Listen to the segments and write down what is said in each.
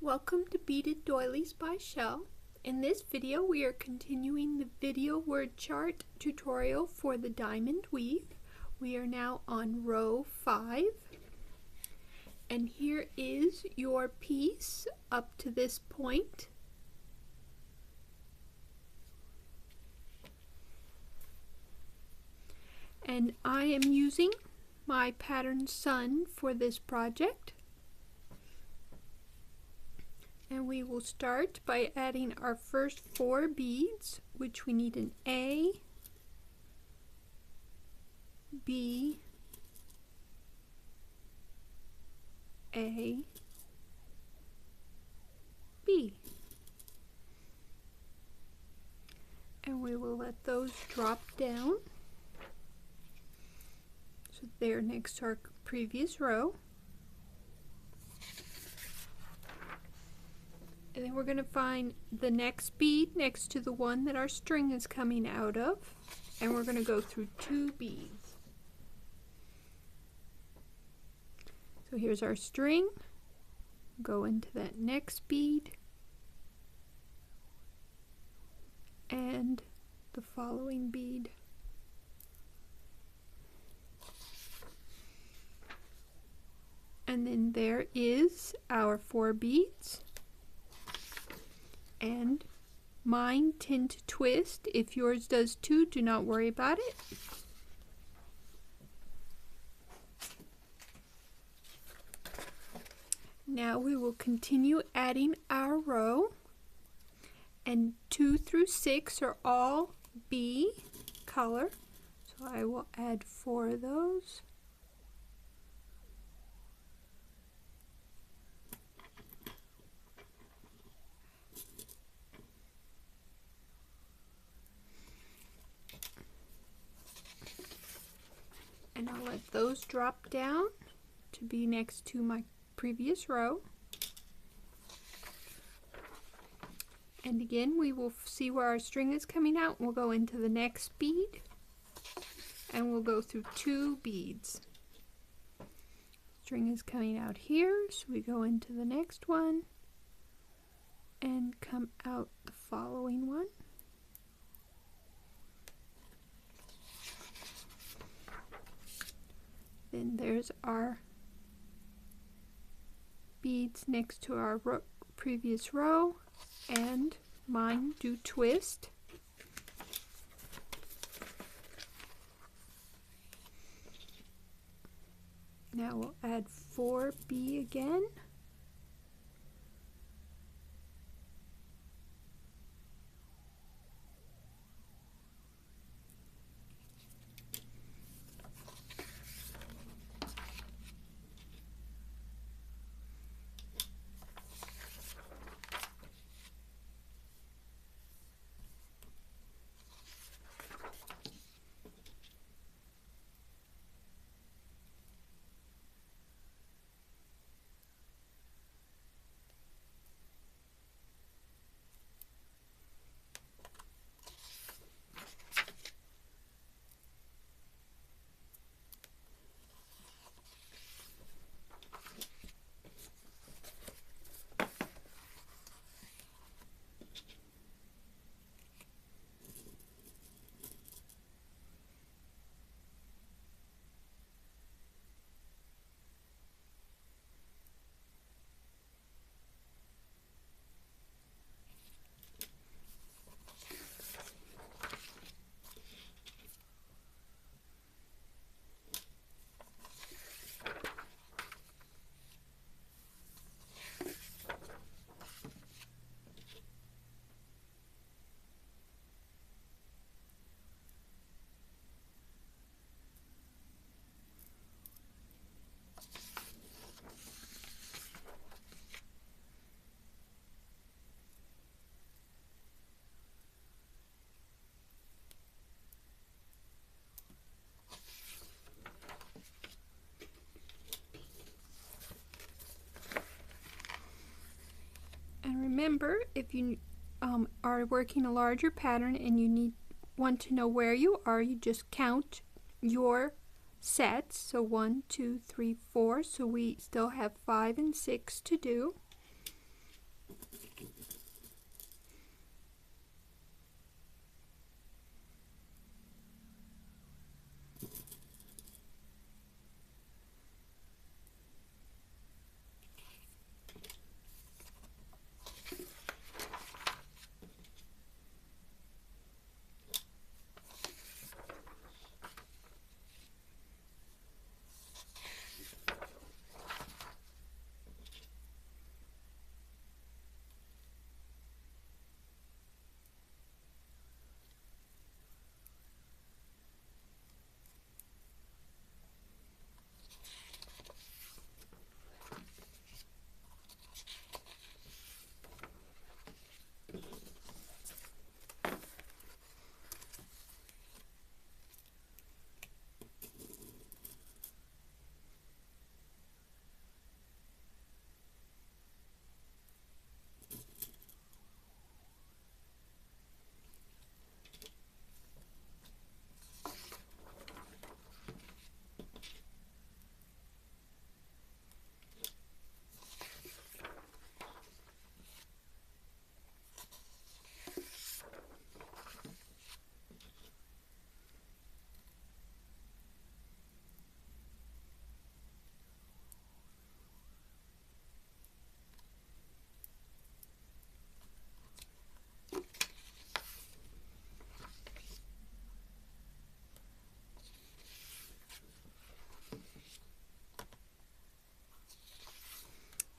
Welcome to Beaded Doilies by Shell. In this video we are continuing the video word chart tutorial for the diamond weave. We are now on row 5 and here is your piece up to this point. And I am using my pattern Sun for this project. And we will start by adding our first 4 beads, which we need an A, B, A, B. And we will let those drop down. So they're next to our previous row. And then we're going to find the next bead next to the one that our string is coming out of, and we're going to go through 2 beads. So here's our string, go into that next bead, and the following bead. And then there is our 4 beads. And mine tend to twist. If yours does too, do not worry about it. Now we will continue adding our row, and 2 through 6 are all B color, so I will add 4 of those. And I'll let those drop down to be next to my previous row. And again, we will see where our string is coming out. We'll go into the next bead and we'll go through 2 beads. String is coming out here, so we go into the next one and come out the following one. Then there's our beads next to our previous row, and mine do twist. Now we'll add 4B again. Remember, if you are working a larger pattern and you want to know where you are, you just count your sets. So 1, 2, 3, 4. So we still have 5 and 6 to do.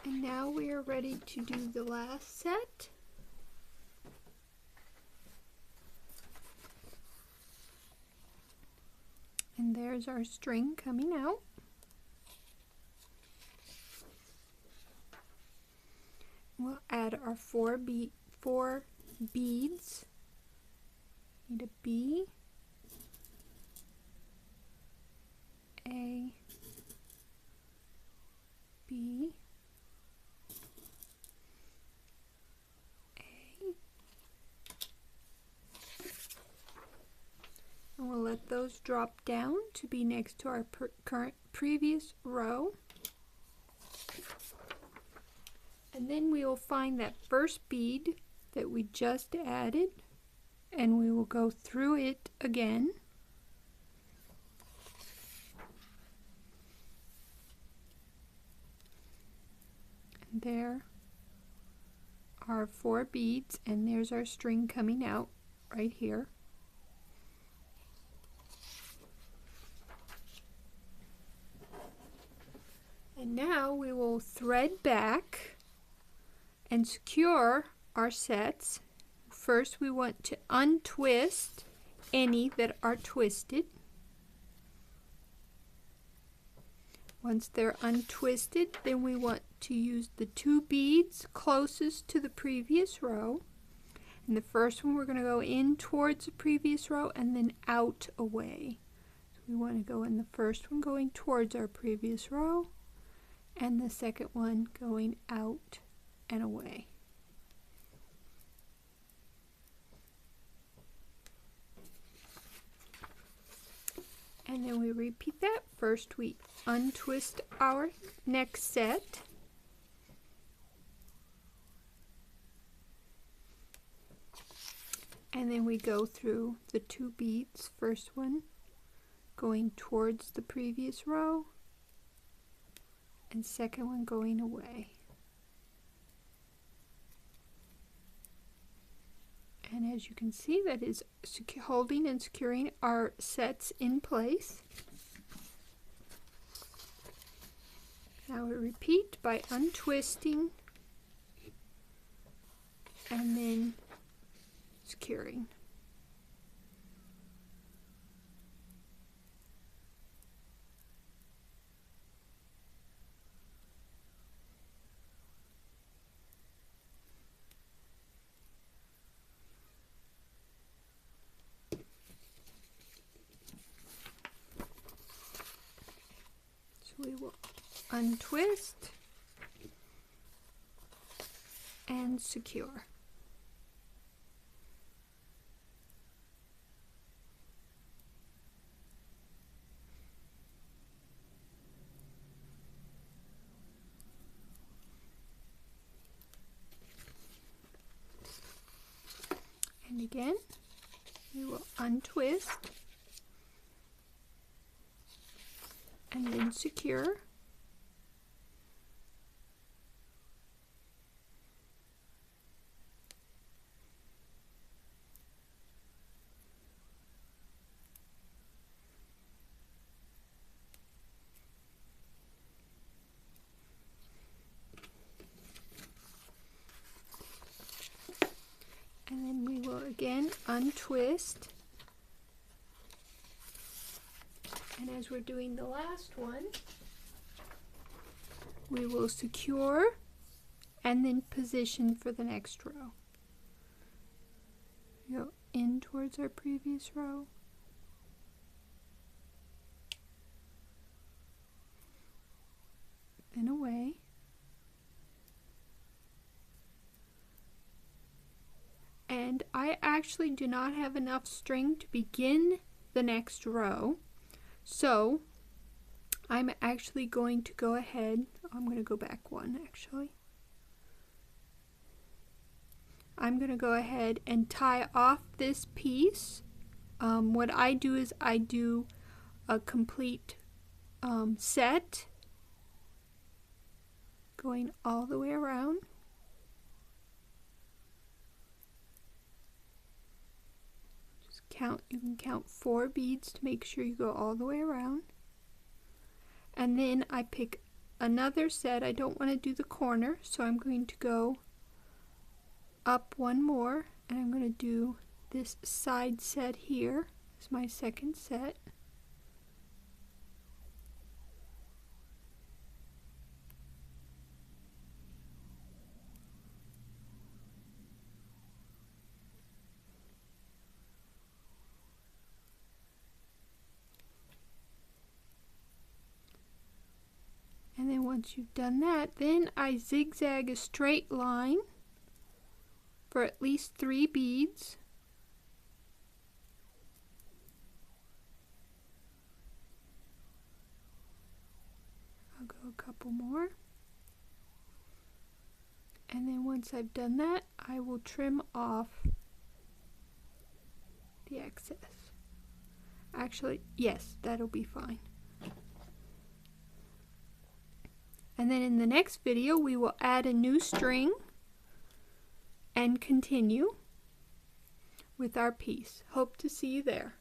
And now we are ready to do the last set. And there's our string coming out. We'll add our four beads. Need a B, A, B, A, and we'll let those drop down to be next to our previous row. And then we will find that first bead that we just added, and we will go through it again. And there are 4 beads, and there's our string coming out right here. And now we will thread back and secure our sets. First, we want to untwist any that are twisted. Once they're untwisted, then we want to use the 2 beads closest to the previous row. And the first one, we're going to go in towards the previous row and then out away. So we want to go in the first one going towards our previous row, and the second one going out and away. And then we repeat that. First we untwist our next set. And then we go through the 2 beads. First one going towards the previous row, and second one going away. And as you can see, that is holding and securing our sets in place. Now we repeat by untwisting and then securing. We will untwist and secure. And again, we will untwist and then secure. And then we will again untwist. And as we're doing the last one, we will secure and then position for the next row. Go in towards our previous row, then away, and I actually do not have enough string to begin the next row. So I'm actually going to go ahead, I'm going to go back one actually. I'm going to go ahead and tie off this piece. What I do is I do a complete set going all the way around. You can count 4 beads to make sure you go all the way around. And then I pick another set. I don't want to do the corner, so I'm going to go up one more, and I'm going to do this side set here as my second set. And then once you've done that, then I zigzag a straight line for at least 3 beads. I'll go a couple more. And then once I've done that, I will trim off the excess. Actually, yes, that'll be fine. And then in the next video, we will add a new string and continue with our piece. Hope to see you there.